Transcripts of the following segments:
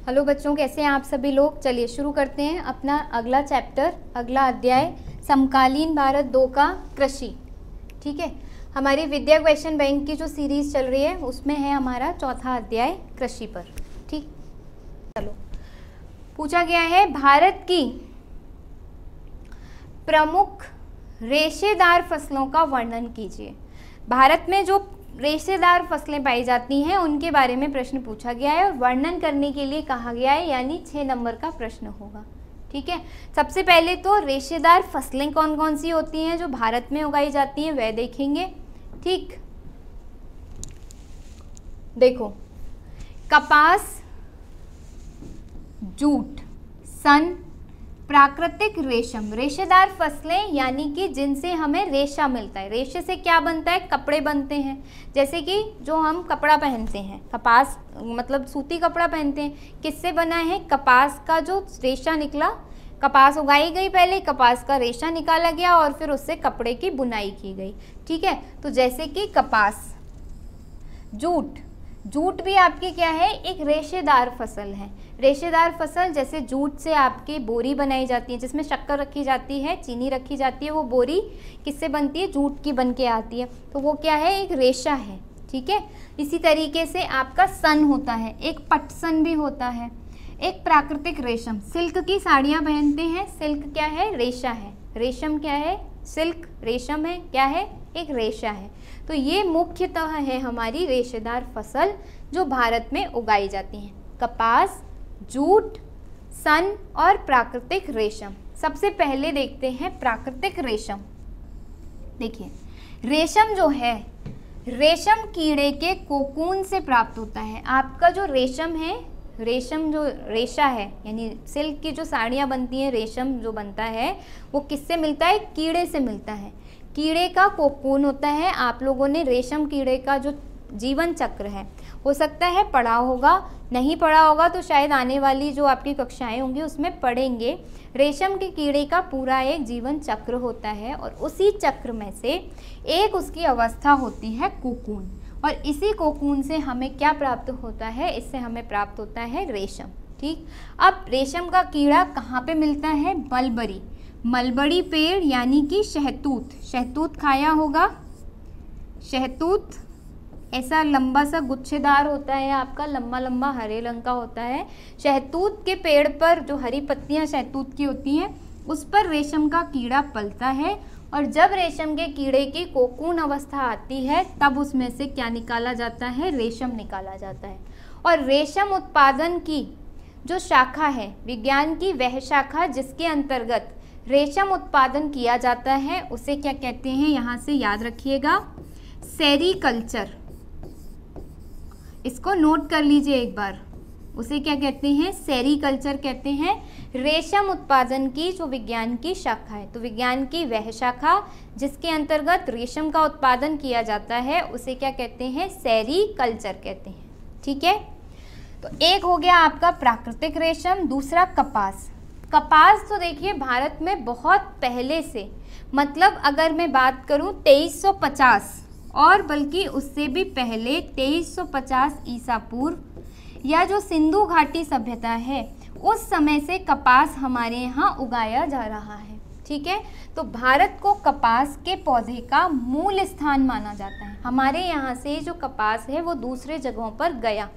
Hello बच्चों, कैसे हैं आप सभी लोग। चलिए शुरू करते हैं अपना अगला चैप्टर, अगला अध्याय समकालीन भारत 2 का कृषि। ठीक है, हमारी विद्या क्वेश्चन बैंक की जो सीरीज चल रही है उसमें है हमारा चौथा अध्याय कृषि पर। ठीक, चलो पूछा गया है भारत की प्रमुख रेशेदार फसलों का वर्णन कीजिए। भारत में जो रेशेदार फसलें पाई जाती हैं उनके बारे में प्रश्न पूछा गया है और वर्णन करने के लिए कहा गया है, यानी 6 नंबर का प्रश्न होगा। ठीक है, सबसे पहले तो रेशेदार फसलें कौन कौन सी होती हैं जो भारत में उगाई जाती हैं वह देखेंगे। ठीक, देखो, कपास, जूट, सन, प्राकृतिक रेशम। रेशेदार फसलें यानी कि जिनसे हमें रेशा मिलता है। रेशे से क्या बनता है? कपड़े बनते हैं। जैसे कि जो हम कपड़ा पहनते हैं, कपास मतलब सूती कपड़ा पहनते हैं, किससे बना है? कपास का जो रेशा निकला, कपास उगाई गई, पहले कपास का रेशा निकाला गया और फिर उससे कपड़े की बुनाई की गई। ठीक है, तो जैसे कि कपास। जूट, जूट भी आपकी क्या है? एक रेशेदार फसल है। रेशेदार फसल जैसे जूट से आपकी बोरी बनाई जाती है जिसमें शक्कर रखी जाती है, चीनी रखी जाती है। वो बोरी किससे बनती है? जूट की बन के आती है, तो वो क्या है? एक रेशा है। ठीक है, इसी तरीके से आपका सन होता है, एक पटसन भी होता है, एक प्राकृतिक रेशम। सिल्क की साड़ियाँ पहनते हैं, सिल्क क्या है? रेशा है। रेशम क्या है? सिल्क, रेशम है, क्या है? एक रेशा है। तो ये मुख्यतः है हमारी रेशेदार फसल जो भारत में उगाई जाती हैं। कपास, जूट, सन और प्राकृतिक रेशम। सबसे पहले देखते हैं प्राकृतिक रेशम। देखिए, रेशम जो है, रेशम कीड़े के कोकून से प्राप्त होता है। आपका जो रेशम है, रेशम जो रेशा है, यानी सिल्क की जो साड़ियाँ बनती हैं, रेशम जो बनता है वो किससे मिलता है? कीड़े से मिलता है। कीड़े का कोकून होता है। आप लोगों ने रेशम कीड़े का जो जीवन चक्र है, हो सकता है पढ़ा होगा, नहीं पढ़ा होगा तो शायद आने वाली जो आपकी कक्षाएं होंगी उसमें पढ़ेंगे। रेशम के कीड़े का पूरा एक जीवन चक्र होता है और उसी चक्र में से एक उसकी अवस्था होती है कोकून, और इसी कोकून से हमें क्या प्राप्त होता है? इससे हमें प्राप्त होता है रेशम। ठीक, अब रेशम का कीड़ा कहाँ पे मिलता है? मलबरी, मलबरी पेड़ यानी कि शहतूत। शहतूत खाया होगा। शहतूत ऐसा लंबा सा गुच्छेदार होता है, आपका लंबा लंबा हरे रंग का होता है। शहतूत के पेड़ पर जो हरी पत्तियां शहतूत की होती हैं उस पर रेशम का कीड़ा पलता है, और जब रेशम के कीड़े की कोकून अवस्था आती है तब उसमें से क्या निकाला जाता है? रेशम निकाला जाता है। और रेशम उत्पादन की जो शाखा है, विज्ञान की वह शाखा जिसके अंतर्गत रेशम उत्पादन किया जाता है, उसे क्या कहते हैं? यहाँ से याद रखिएगा, सेरीकल्चर। इसको नोट कर लीजिए एक बार। उसे क्या कहते हैं? सेरीकल्चर कहते हैं। रेशम उत्पादन की जो विज्ञान की शाखा है, तो विज्ञान की वह शाखा जिसके अंतर्गत रेशम का उत्पादन किया जाता है उसे क्या कहते हैं? सेरीकल्चर कहते हैं। ठीक है, तो एक हो गया आपका प्राकृतिक रेशम, दूसरा कपास। कपास तो देखिए भारत में बहुत पहले से, मतलब अगर मैं बात करूं 2350 और बल्कि उससे भी पहले 2350 ईसा पूर्व, या जो सिंधु घाटी सभ्यता है उस समय से कपास हमारे यहाँ उगाया जा रहा है। ठीक है, तो भारत को कपास के पौधे का मूल स्थान माना जाता है। हमारे यहाँ से जो कपास है वो दूसरे जगहों पर गया।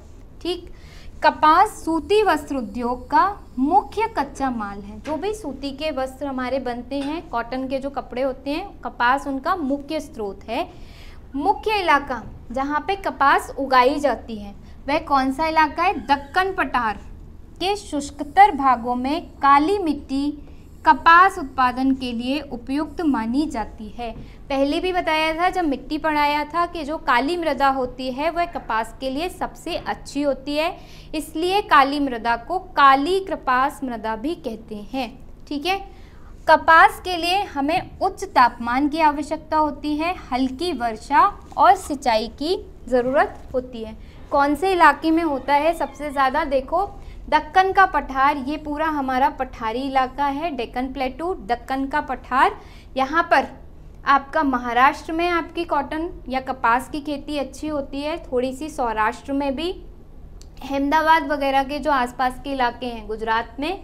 ठीक, कपास सूती वस्त्र उद्योग का मुख्य कच्चा माल है। जो भी सूती के वस्त्र हमारे बनते हैं, कॉटन के जो कपड़े होते हैं, कपास उनका मुख्य स्रोत है। मुख्य इलाका जहाँ पे कपास उगाई जाती है वह कौन सा इलाका है? दक्कन पठार के शुष्कतर भागों में काली मिट्टी कपास उत्पादन के लिए उपयुक्त मानी जाती है। पहले भी बताया था जब मिट्टी पढ़ाया था कि जो काली मृदा होती है वह कपास के लिए सबसे अच्छी होती है, इसलिए काली मृदा को काली कपास मृदा भी कहते हैं। ठीक है, कपास के लिए हमें उच्च तापमान की आवश्यकता होती है, हल्की वर्षा और सिंचाई की ज़रूरत होती है। कौन से इलाके में होता है सबसे ज़्यादा? देखो, दक्कन का पठार, ये पूरा हमारा पठारी इलाका है, डेक्कन प्लेटू, दक्कन का पठार। यहाँ पर आपका महाराष्ट्र में आपकी कॉटन या कपास की खेती अच्छी होती है, थोड़ी सी सौराष्ट्र में भी, अहमदाबाद वगैरह के जो आसपास के इलाके हैं गुजरात में,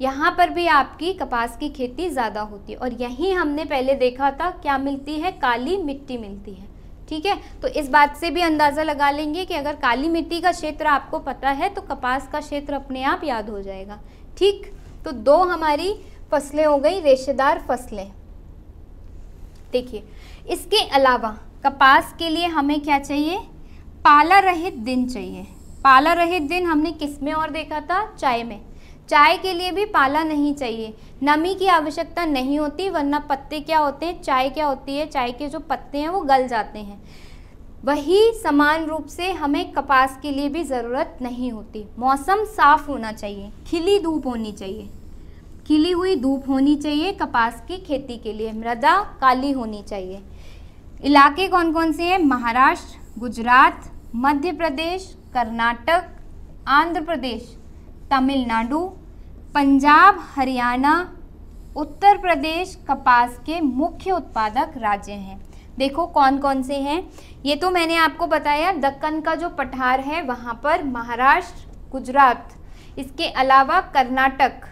यहाँ पर भी आपकी कपास की खेती ज़्यादा होती है। और यहीं हमने पहले देखा था क्या मिलती है, काली मिट्टी मिलती है। ठीक है, तो इस बात से भी अंदाज़ा लगा लेंगे कि अगर काली मिट्टी का क्षेत्र आपको पता है तो कपास का क्षेत्र अपने आप याद हो जाएगा। ठीक, तो 2 हमारी फसलें हो गई रेशेदार फसलें। देखिए, इसके अलावा कपास के लिए हमें क्या चाहिए, पाला रहित दिन चाहिए। पाला रहित दिन हमने किस में और देखा था, चाय में। चाय के लिए भी पाला नहीं चाहिए, नमी की आवश्यकता नहीं होती, वरना पत्ते क्या होते हैं, चाय क्या होती है, चाय के जो पत्ते हैं वो गल जाते हैं। वही समान रूप से हमें कपास के लिए भी ज़रूरत नहीं होती। मौसम साफ होना चाहिए, खिली धूप होनी चाहिए, खिली हुई धूप होनी चाहिए कपास की खेती के लिए। मृदा काली होनी चाहिए। इलाके कौन कौन से हैं, महाराष्ट्र, गुजरात, मध्य प्रदेश, कर्नाटक, आंध्र प्रदेश, तमिलनाडु, पंजाब, हरियाणा, उत्तर प्रदेश कपास के मुख्य उत्पादक राज्य हैं। देखो कौन कौन से हैं, ये तो मैंने आपको बताया, दक्कन का जो पठार है वहाँ पर महाराष्ट्र, गुजरात, इसके अलावा कर्नाटक,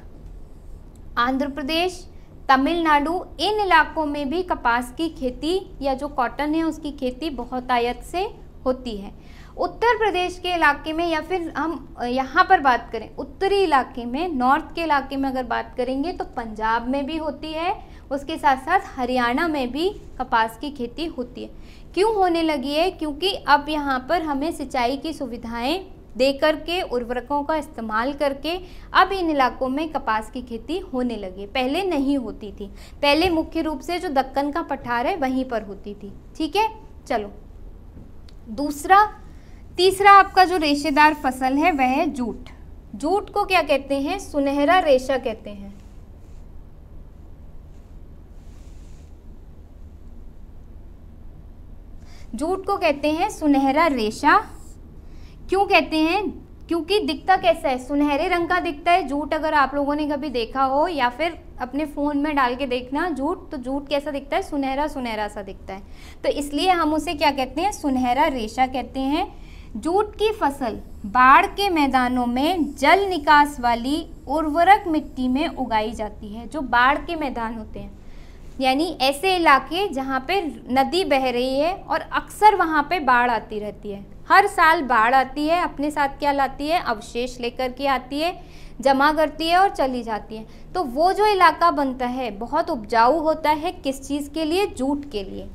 आंध्र प्रदेश, तमिलनाडु, इन इलाकों में भी कपास की खेती या जो कॉटन है उसकी खेती बहुतायत से होती है। उत्तर प्रदेश के इलाके में, या फिर हम यहाँ पर बात करें उत्तरी इलाके में, नॉर्थ के इलाके में अगर बात करेंगे तो पंजाब में भी होती है, उसके साथ साथ हरियाणा में भी कपास की खेती होती है। क्यों होने लगी है, क्योंकि अब यहाँ पर हमें सिंचाई की सुविधाएं दे करके, उर्वरकों का इस्तेमाल करके अब इन इलाकों में कपास की खेती होने लगी। पहले नहीं होती थी, पहले मुख्य रूप से जो दक्कन का पठार है वहीं पर होती थी। ठीक है, चलो तीसरा आपका जो रेशेदार फसल है वह है जूट। जूट को क्या कहते हैं, सुनहरा रेशा कहते हैं। जूट को कहते हैं सुनहरा रेशा। क्यों कहते हैं, क्योंकि दिखता कैसा है, सुनहरे रंग का दिखता है जूट। अगर आप लोगों ने कभी देखा हो या फिर अपने फ़ोन में डाल के देखना जूट, तो जूट कैसा दिखता है, सुनहरा सुनहरा सा दिखता है। तो इसलिए हम उसे क्या कहते हैं, सुनहरा रेशा कहते हैं। जूट की फसल बाढ़ के मैदानों में जल निकास वाली उर्वरक मिट्टी में उगाई जाती है। जो बाढ़ के मैदान होते हैं, यानी ऐसे इलाके जहाँ पे नदी बह रही है और अक्सर वहाँ पे बाढ़ आती रहती है, हर साल बाढ़ आती है, अपने साथ क्या लाती है, अवशेष लेकर के आती है, जमा करती है और चली जाती है। तो वो जो इलाका बनता है बहुत उपजाऊ होता है, किस चीज़ के लिए, जूट के लिए।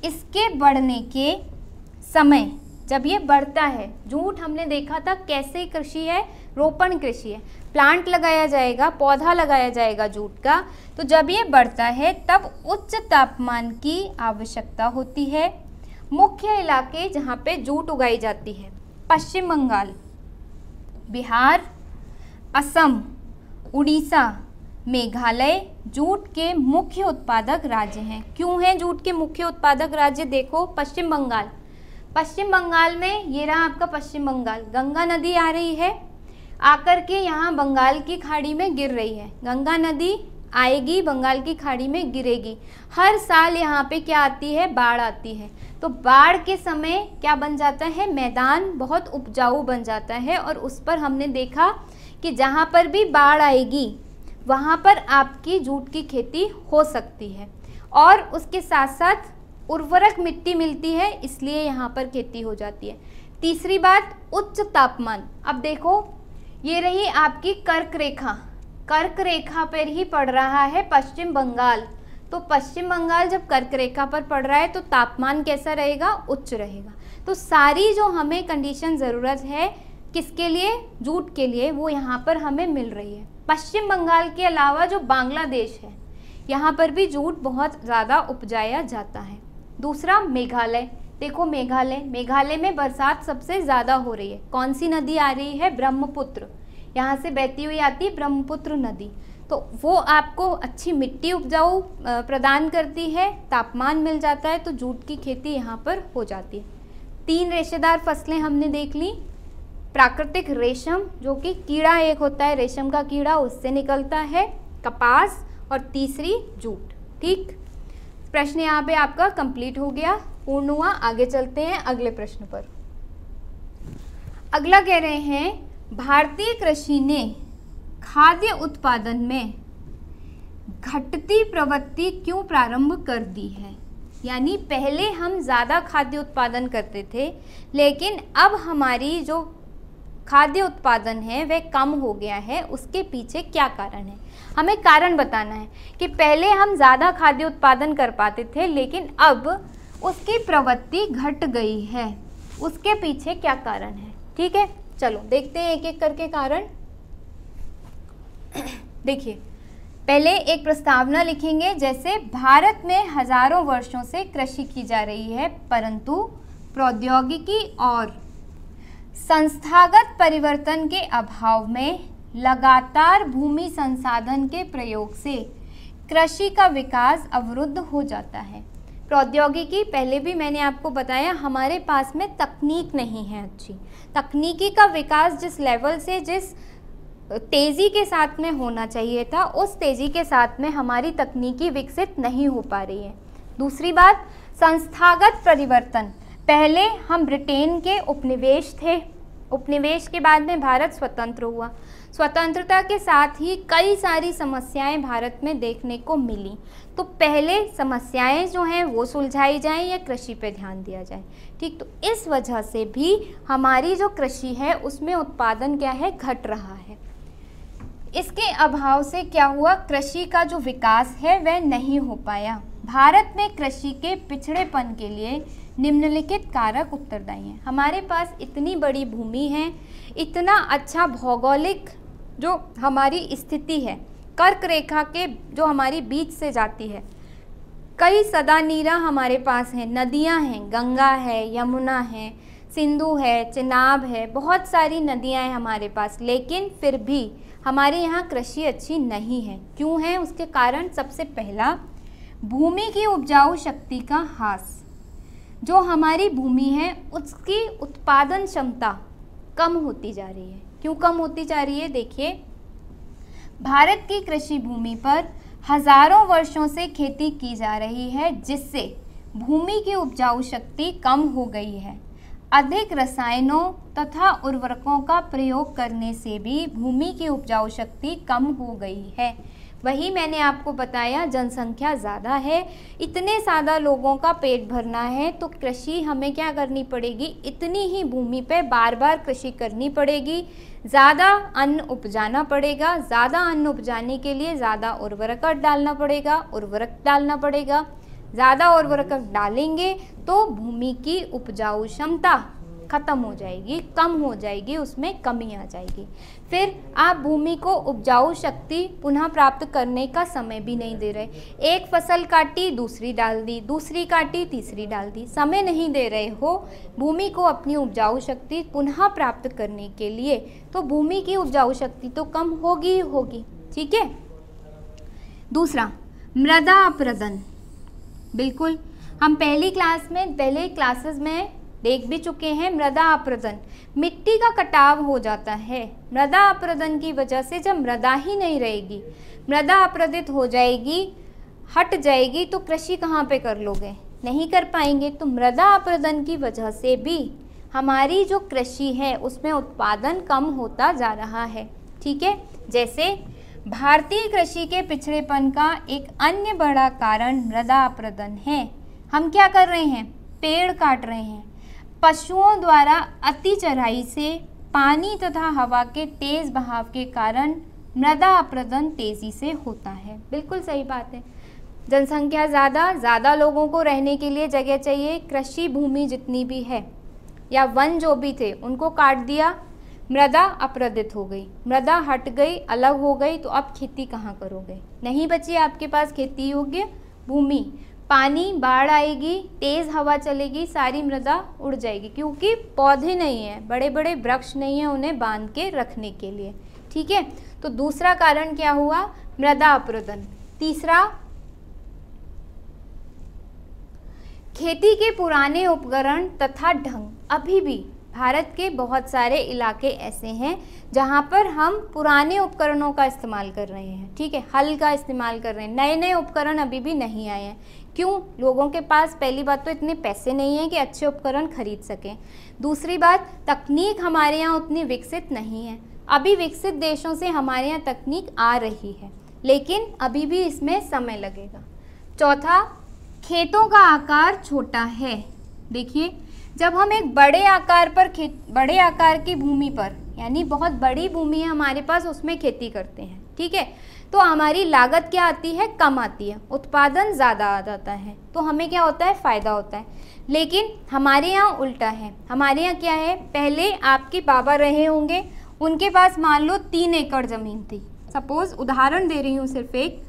इसके बढ़ने के समय जब ये बढ़ता है, जूट हमने देखा था कैसे कृषि है, रोपण कृषि है, प्लांट लगाया जाएगा, पौधा लगाया जाएगा जूट का। तो जब ये बढ़ता है तब उच्च तापमान की आवश्यकता होती है। मुख्य इलाके जहाँ पे जूट उगाई जाती है, पश्चिम बंगाल, बिहार, असम, उड़ीसा, मेघालय जूट के मुख्य उत्पादक राज्य हैं। क्यों हैं जूट के मुख्य उत्पादक राज्य, देखो पश्चिम बंगाल, पश्चिम बंगाल में ये रहा आपका पश्चिम बंगाल, गंगा नदी आ रही है, आकर के यहाँ बंगाल की खाड़ी में गिर रही है। गंगा नदी आएगी, बंगाल की खाड़ी में गिरेगी। हर साल यहाँ पे क्या आती है, बाढ़ आती है। तो बाढ़ के समय क्या बन जाता है, मैदान बहुत उपजाऊ बन जाता है। और उस पर हमने देखा कि जहाँ पर भी बाढ़ आएगी वहाँ पर आपकी जूट की खेती हो सकती है। और उसके साथ साथ उर्वरक मिट्टी मिलती है, इसलिए यहाँ पर खेती हो जाती है। तीसरी बात, उच्च तापमान। अब देखो ये रही आपकी कर्क रेखा, कर्क रेखा पर ही पड़ रहा है पश्चिम बंगाल। तो पश्चिम बंगाल जब कर्क रेखा पर पड़ रहा है तो तापमान कैसा रहेगा, उच्च रहेगा। तो सारी जो हमें कंडीशन ज़रूरत है किसके लिए, जूट के लिए, वो यहाँ पर हमें मिल रही है। पश्चिम बंगाल के अलावा जो बांग्लादेश है यहाँ पर भी जूट बहुत ज़्यादा उपजाया जाता है। दूसरा मेघालय, देखो मेघालय में बरसात सबसे ज़्यादा हो रही है। कौन सी नदी आ रही है, ब्रह्मपुत्र, यहाँ से बहती हुई आती है ब्रह्मपुत्र नदी। तो वो आपको अच्छी मिट्टी उपजाऊ प्रदान करती है, तापमान मिल जाता है, तो जूट की खेती यहाँ पर हो जाती है। 3 रेशेदार फसलें हमने देख ली। प्राकृतिक रेशम जो कि कीड़ा एक होता है, रेशम का कीड़ा, उससे निकलता है, कपास, और तीसरी जूट। ठीक, प्रश्न यहाँ पे आपका कंप्लीट हो गया, पूर्ण हुआ। आगे चलते हैं अगले प्रश्न पर। अगला कह रहे हैं भारतीय कृषि ने खाद्य उत्पादन में घटती प्रवृत्ति क्यों प्रारंभ कर दी है। यानी पहले हम ज़्यादा खाद्य उत्पादन करते थे, लेकिन अब हमारी जो खाद्य उत्पादन है वह कम हो गया है। उसके पीछे क्या कारण है, हमें कारण बताना है कि पहले हम ज़्यादा खाद्य उत्पादन कर पाते थे, लेकिन अब उसकी प्रवृत्ति घट गई है। उसके पीछे क्या कारण है। ठीक है, चलो देखते हैं एक एक करके कारण। देखिए, पहले एक प्रस्तावना लिखेंगे, जैसे भारत में हजारों वर्षों से कृषि की जा रही है, परंतु प्रौद्योगिकी और संस्थागत परिवर्तन के अभाव में लगातार भूमि संसाधन के प्रयोग से कृषि का विकास अवरुद्ध हो जाता है। प्रौद्योगिकी, पहले भी मैंने आपको बताया, हमारे पास में तकनीक नहीं है अच्छी। तकनीकी का विकास जिस लेवल से, जिस तेज़ी के साथ में होना चाहिए था, उस तेज़ी के साथ में हमारी तकनीकी विकसित नहीं हो पा रही है। दूसरी बात, संस्थागत परिवर्तन। पहले हम ब्रिटेन के उपनिवेश थे, उपनिवेश के बाद में भारत स्वतंत्र हुआ। स्वतंत्रता के साथ ही कई सारी समस्याएं भारत में देखने को मिली, तो पहले समस्याएं जो हैं वो सुलझाई जाएं या कृषि पे ध्यान दिया जाए। ठीक, तो इस वजह से भी हमारी जो कृषि है उसमें उत्पादन क्या है, घट रहा है। इसके अभाव से क्या हुआ, कृषि का जो विकास है वह नहीं हो पाया। भारत में कृषि के पिछड़ेपन के लिए निम्नलिखित कारक उत्तरदायी हैं। हमारे पास इतनी बड़ी भूमि है, इतना अच्छा भौगोलिक जो हमारी स्थिति है, कर्क रेखा के जो हमारी बीच से जाती है, कई सदानीरा हमारे पास हैं, नदियां हैं, गंगा है, यमुना है, सिंधु है, चिनाब है, बहुत सारी नदियां हैं हमारे पास, लेकिन फिर भी हमारे यहाँ कृषि अच्छी नहीं है। क्यों है, उसके कारण सबसे पहला, भूमि की उपजाऊ शक्ति का ह्रास। जो हमारी भूमि है उसकी उत्पादन क्षमता कम होती जा रही है। क्यों कम होती जा रही है, देखिए, भारत की कृषि भूमि पर हजारों वर्षों से खेती की जा रही है, जिससे भूमि की उपजाऊ शक्ति कम हो गई है। अधिक रसायनों तथा उर्वरकों का प्रयोग करने से भी भूमि की उपजाऊ शक्ति कम हो गई है। वही मैंने आपको बताया, जनसंख्या ज़्यादा है, इतने ज़्यादा लोगों का पेट भरना है, तो कृषि हमें क्या करनी पड़ेगी, इतनी ही भूमि पे बार बार कृषि करनी पड़ेगी, ज़्यादा अन्न उपजाना पड़ेगा। ज़्यादा अन्न उपजाने के लिए ज़्यादा उर्वरक डालना पड़ेगा, ज़्यादा उर्वरक डालेंगे तो भूमि की उपजाऊ क्षमता खत्म हो जाएगी, कम हो जाएगी, उसमें कमी आ जाएगी। फिर आप भूमि को उपजाऊ शक्ति पुनः प्राप्त करने का समय भी नहीं दे रहे। एक फसल काटी, दूसरी डाल दी, दूसरी काटी, तीसरी डाल दी, समय नहीं दे रहे हो भूमि को अपनी उपजाऊ शक्ति पुनः प्राप्त करने के लिए, तो भूमि की उपजाऊ शक्ति तो कम होगी ही होगी। ठीक है। दूसरा, मृदा अपरदन। बिल्कुल, हम पहले क्लासेस में देख भी चुके हैं। मृदा अपरदन, मिट्टी का कटाव हो जाता है। मृदा अपरदन की वजह से जब मृदा ही नहीं रहेगी, मृदा अपरदित हो जाएगी, हट जाएगी, तो कृषि कहाँ पे कर लोगे, नहीं कर पाएंगे। तो मृदा अपरदन की वजह से भी हमारी जो कृषि है उसमें उत्पादन कम होता जा रहा है। ठीक है। जैसे भारतीय कृषि के पिछड़ेपन का एक अन्य बड़ा कारण मृदा अपरदन है। हम क्या कर रहे हैं, पेड़ काट रहे हैं। पशुओं द्वारा अति चराई से पानी तथा हवा के तेज बहाव के कारण मृदा अपरदन तेजी से होता है। बिल्कुल सही बात है। जनसंख्या ज़्यादा लोगों को रहने के लिए जगह चाहिए। कृषि भूमि जितनी भी है या वन जो भी थे उनको काट दिया, मृदा अपरदित हो गई, मृदा हट गई, अलग हो गई, तो अब खेती कहाँ करोगे, नहीं बची आपके पास खेती योग्य भूमि। पानी, बाढ़ आएगी, तेज़ हवा चलेगी, सारी मृदा उड़ जाएगी, क्योंकि पौधे नहीं हैं, बड़े बड़े वृक्ष नहीं हैं उन्हें बांध के रखने के लिए। ठीक है। तो दूसरा कारण क्या हुआ, मृदा अपरदन। तीसरा, खेती के पुराने उपकरण तथा ढंग। अभी भी भारत के बहुत सारे इलाके ऐसे हैं जहाँ पर हम पुराने उपकरणों का इस्तेमाल कर रहे हैं। ठीक है, हल का इस्तेमाल कर रहे हैं, नए नए उपकरण अभी भी नहीं आए हैं। क्यों? लोगों के पास पहली बात तो इतने पैसे नहीं है कि अच्छे उपकरण खरीद सकें। दूसरी बात, तकनीक हमारे यहाँ उतनी विकसित नहीं है। अभी विकसित देशों से हमारे यहाँ तकनीक आ रही है, लेकिन अभी भी इसमें समय लगेगा। चौथा, खेतों का आकार छोटा है। देखिए, जब हम एक बड़े आकार की भूमि पर, यानी बहुत बड़ी भूमि है हमारे पास, उसमें खेती करते हैं, ठीक है, तो हमारी लागत क्या आती है? कम आती है, उत्पादन ज़्यादा आ जाता है, तो हमें क्या होता है? फ़ायदा होता है। लेकिन हमारे यहाँ उल्टा है। हमारे यहाँ क्या है? पहले आपके बाबा रहे होंगे, उनके पास मान लो 3 एकड़ ज़मीन थी, सपोज़ उदाहरण दे रही हूँ सिर्फ एक।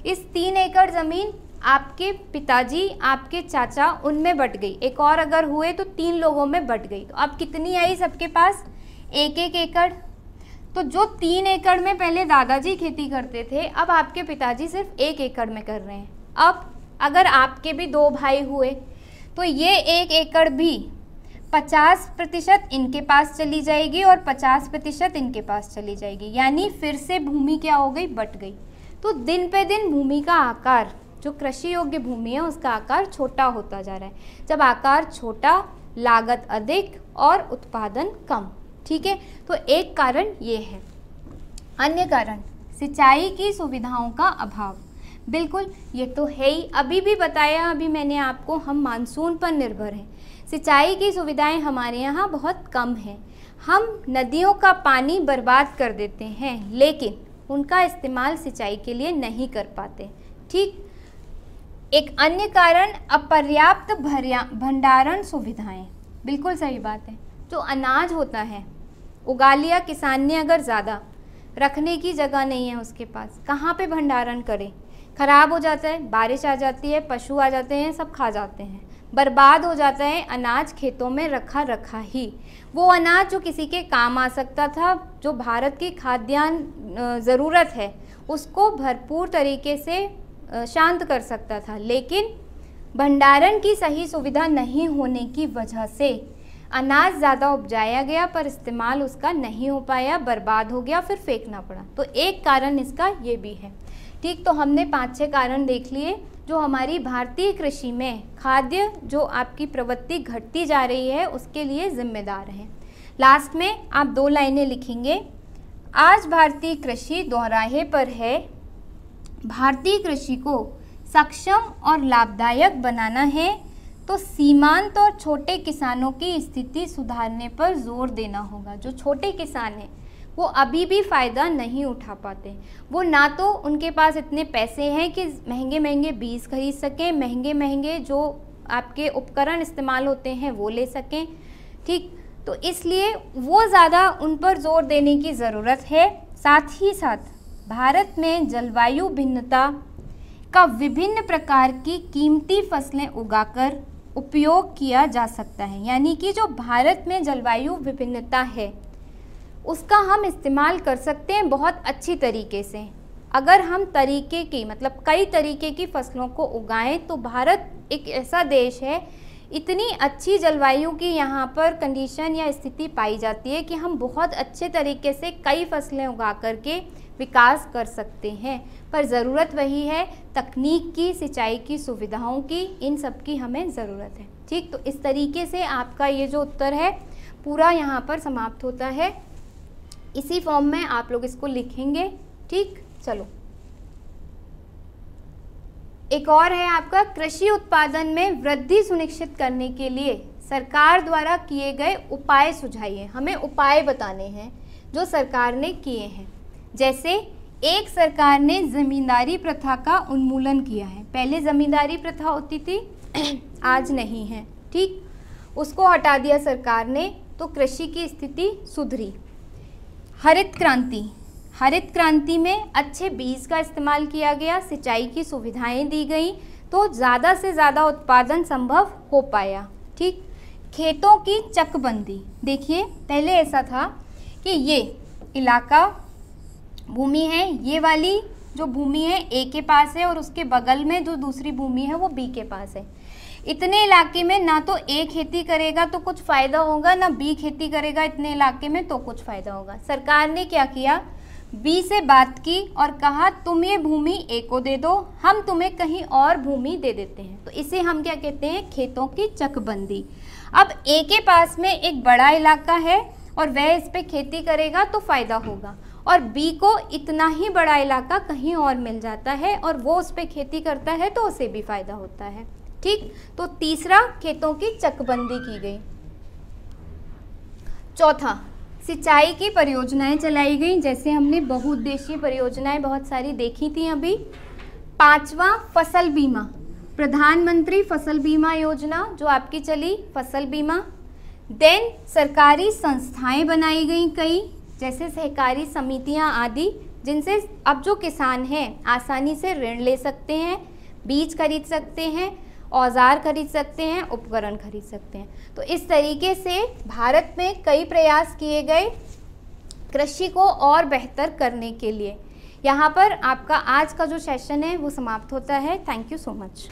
इस 3 एकड़ ज़मीन आपके पिताजी, आपके चाचा, उनमें बट गई, एक और अगर हुए तो 3 लोगों में बट गई, तो अब कितनी आई सबके पास? 1-1 एकड़। तो जो 3 एकड़ में पहले दादाजी खेती करते थे, अब आपके पिताजी सिर्फ 1 एकड़ में कर रहे हैं। अब अगर आपके भी 2 भाई हुए तो ये 1 एकड़ भी 50% इनके पास चली जाएगी और 50% इनके पास चली जाएगी, यानी फिर से भूमि क्या हो गई? बट गई। तो दिन पे दिन भूमि का आकार, जो कृषि योग्य भूमि है उसका आकार छोटा होता जा रहा है। जब आकार छोटा, लागत अधिक और उत्पादन कम, ठीक है। तो एक कारण ये है। अन्य कारण, सिंचाई की सुविधाओं का अभाव। बिल्कुल, ये तो है ही, अभी भी बताया अभी मैंने आपको, हम मानसून पर निर्भर हैं। सिंचाई की सुविधाएं हमारे यहाँ बहुत कम हैं। हम नदियों का पानी बर्बाद कर देते हैं, लेकिन उनका इस्तेमाल सिंचाई के लिए नहीं कर पाते, ठीक। एक अन्य कारण, अपर्याप्त भंडारण सुविधाएं। बिल्कुल सही बात है। जो अनाज होता है, उगा लिया किसान ने, अगर ज़्यादा रखने की जगह नहीं है उसके पास, कहाँ पे भंडारण करे? खराब हो जाता है, बारिश आ जाती है, पशु आ जाते हैं, सब खा जाते हैं, बर्बाद हो जाता है अनाज खेतों में रखा ही। वो अनाज जो किसी के काम आ सकता था, जो भारत की खाद्यान्न ज़रूरत है उसको भरपूर तरीके से शांत कर सकता था, लेकिन भंडारण की सही सुविधा नहीं होने की वजह से अनाज ज़्यादा उपजाया गया पर इस्तेमाल उसका नहीं हो पाया, बर्बाद हो गया, फिर फेंकना पड़ा। तो एक कारण इसका ये भी है, ठीक। तो हमने 5-6 कारण देख लिए जो हमारी भारतीय कृषि में खाद्य जो आपकी प्रवृत्ति घटती जा रही है उसके लिए जिम्मेदार हैं। लास्ट में आप 2 लाइनें लिखेंगे। आज भारतीय कृषि दोहराहे पर है, भारतीय कृषि को सक्षम और लाभदायक बनाना है तो सीमांत और छोटे किसानों की स्थिति सुधारने पर जोर देना होगा। जो छोटे किसान हैं वो अभी भी फ़ायदा नहीं उठा पाते। वो ना तो उनके पास इतने पैसे हैं कि महंगे महंगे बीज खरीद सकें, महंगे महंगे जो आपके उपकरण इस्तेमाल होते हैं वो ले सकें, ठीक। तो इसलिए वो ज़्यादा उन पर जोर देने की ज़रूरत है। साथ ही साथ भारत में जलवायु भिन्नता का विभिन्न प्रकार की कीमती फसलें उगाकर उपयोग किया जा सकता है, यानी कि जो भारत में जलवायु विभिन्नता है उसका हम इस्तेमाल कर सकते हैं बहुत अच्छी तरीके से। अगर हम तरीके की मतलब कई तरीके की फसलों को उगाएं तो भारत एक ऐसा देश है, इतनी अच्छी जलवायु की यहाँ पर कंडीशन या स्थिति पाई जाती है कि हम बहुत अच्छे तरीके से कई फसलें उगा करके विकास कर सकते हैं। पर ज़रूरत वही है तकनीक की, सिंचाई की सुविधाओं की, इन सब की हमें ज़रूरत है, ठीक। तो इस तरीके से आपका ये जो उत्तर है पूरा यहाँ पर समाप्त होता है। इसी फॉर्म में आप लोग इसको लिखेंगे, ठीक। चलो, एक और है आपका, कृषि उत्पादन में वृद्धि सुनिश्चित करने के लिए सरकार द्वारा किए गए उपाय सुझाइए। हमें उपाय बताने हैं जो सरकार ने किए हैं। जैसे एक सरकार ने ज़मींदारी प्रथा का उन्मूलन किया है। पहले ज़मींदारी प्रथा होती थी, आज नहीं है, ठीक। उसको हटा दिया सरकार ने, तो कृषि की स्थिति सुधरी। हरित क्रांति, हरित क्रांति में अच्छे बीज का इस्तेमाल किया गया, सिंचाई की सुविधाएं दी गई, तो ज़्यादा से ज़्यादा उत्पादन संभव हो पाया, ठीक। खेतों की चकबंदी, देखिए पहले ऐसा था कि ये इलाका भूमि है, ये वाली जो भूमि है ए के पास है और उसके बगल में जो दूसरी भूमि है वो बी के पास है। इतने इलाके में ना तो ए खेती करेगा तो कुछ फ़ायदा होगा, ना बी खेती करेगा इतने इलाके में तो कुछ फ़ायदा होगा। सरकार ने क्या किया, बी से बात की और कहा तुम ये भूमि ए को दे दो, हम तुम्हें कहीं और भूमि दे देते हैं। तो इसे हम क्या कहते हैं? खेतों की चकबंदी। अब ए के पास में एक बड़ा इलाका है और वह इस पे खेती करेगा तो फायदा होगा, और बी को इतना ही बड़ा इलाका कहीं और मिल जाता है और वो उस पे खेती करता है तो उसे भी फायदा होता है। ठीक, तो तीसरा खेतों की चकबंदी की गई। चौथा, सिंचाई की परियोजनाएं चलाई गई, जैसे हमने बहुउद्देशीय परियोजनाएं बहुत सारी देखी थी अभी। पांचवा, फसल बीमा, प्रधानमंत्री फसल बीमा योजना जो आपकी चली, फसल बीमा। देन सरकारी संस्थाएं बनाई गई कई, जैसे सहकारी समितियां आदि, जिनसे अब जो किसान हैं आसानी से ऋण ले सकते हैं, बीज खरीद सकते हैं, औजार खरीद सकते हैं, उपकरण खरीद सकते हैं। तो इस तरीके से भारत में कई प्रयास किए गए कृषि को और बेहतर करने के लिए। यहाँ पर आपका आज का जो सेशन है वो समाप्त होता है। Thank you so much.